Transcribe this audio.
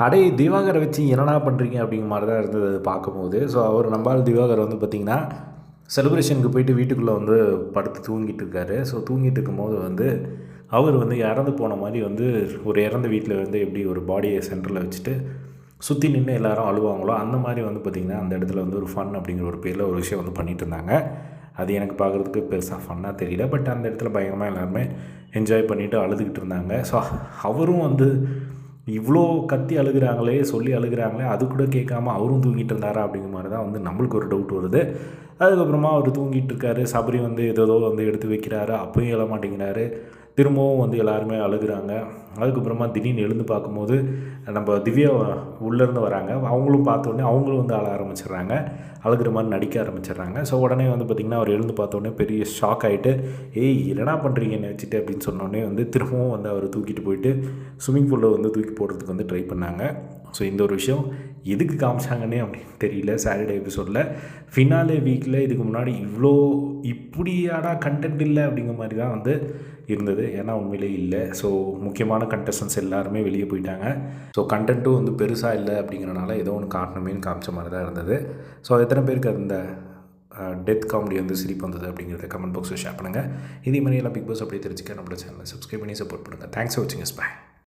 அடே திவாகரை வச்சு என்னடா பண்ணுறீங்க அப்படிங்கிற மாதிரி தான் இருந்தது அது பார்க்கும்போது. ஸோ அவர் நம்பால் திவாகர் வந்து பார்த்திங்கன்னா செலிப்ரேஷனுக்கு போயிட்டு வீட்டுக்குள்ளே வந்து படுத்து தூங்கிட்டு இருக்காரு. ஸோ தூங்கிட்டு இருக்கும்போது வந்து அவர் வந்து இறந்து போன மாதிரி வந்து ஒரு இறந்த வீட்டில் வந்து எப்படி ஒரு பாடியை சென்டரில் வச்சுட்டு சுற்றி நின்று எல்லாரும் அழுவாங்களோ அந்த மாதிரி வந்து பார்த்திங்கன்னா அந்த இடத்துல வந்து ஒரு ஃபன் அப்படிங்கிற ஒரு பேரில் ஒரு விஷயம் வந்து பண்ணிகிட்டு இருந்தாங்க. அது எனக்கு பார்க்குறதுக்கு பெருசாக ஃபன்னாக தெரியல. பட் அந்த இடத்துல பயங்கரமாக எல்லாருமே என்ஜாய் பண்ணிவிட்டு அழுதுகிட்டு இருந்தாங்க. ஸோ அவரும் வந்து இவ்வளோ கத்தி அழுகிறாங்களே, சொல்லி அழுகிறாங்களே, அது கூட கேட்காம அவரும் தூங்கிட்டு இருந்தாரா அப்படிங்கிற மாதிரி தான் வந்து நம்மளுக்கு ஒரு டவுட் வருது. அதுக்கப்புறமா அவர் தூங்கிட்டு இருக்காரு. சபரி வந்து ஏதோ வந்து எடுத்து வைக்கிறாரு. அப்பயும் எழ மாட்டேங்கிறாரு. திரும்பவும் வந்து எல்லாருமே அழுகுறாங்க. அதுக்கப்புறமா திடீர்னு எழுந்து பார்க்கும்போது நம்ம திவ்யா உள்ளேருந்து வராங்க. அவங்களும் பார்த்தோன்னே அவங்களும் வந்து அழ ஆரம்பிச்சிடுறாங்க. அழுகிற மாதிரி நடிக்க ஆரம்பிச்சிடுறாங்க. ஸோ உடனே வந்து பார்த்திங்கன்னா அவர் எழுந்து பார்த்தோன்னே பெரிய ஷாக் ஆகிட்டு, ஏய் என்னடா பண்ணுறீங்க என்னை வச்சுட்டு அப்படின்னு சொன்னோடனே வந்து திரும்பவும் வந்து அவர் தூக்கிட்டு போயிட்டு ஸ்விம்மிங் பூலில் வந்து தூக்கி போடுறதுக்கு வந்து ட்ரை பண்ணாங்க. ஸோ இந்த ஒரு விஷயம் எதுக்கு காமிச்சாங்கன்னே அப்படின்னு தெரியல. சாட்டர்டே எபிசோடில் ஃபினாலே வீக்கில் இதுக்கு முன்னாடி இப்படியாடா கண்டென்ட் இல்லை அப்படிங்கிற மாதிரி தான் வந்து இருந்தது. ஏன்னா உண்மையிலே இல்லை. ஸோ முக்கியமான கண்டஸ்டன்ஸ் எல்லாருமே வெளியே போயிட்டாங்க. ஸோ கண்டென்ட்டும் வந்து பெருசாக இல்லை அப்படிங்கிறனால ஏதோ ஒன்று காட்டணுமேனு காமிச்ச மாதிரி தான் இருந்தது. ஸோ எத்தனை பேருக்கு அந்த டெத் காமெடி வந்து சிரிப்பு வந்தது அப்படிங்கிறத கமெண்ட் பாக்ஸில் ஷேர் பண்ணுங்கள். இதே மாதிரி எல்லாம் பிக் பாஸ் அப்படியே தெரிஞ்சுக்க நம்மளோட சேனலை சப்ஸ்கிரைப் பண்ணி சப்போர்ட் பண்ணுங்கள். தேங்க்ஸ் ஃபார் வாட்சிங். பை.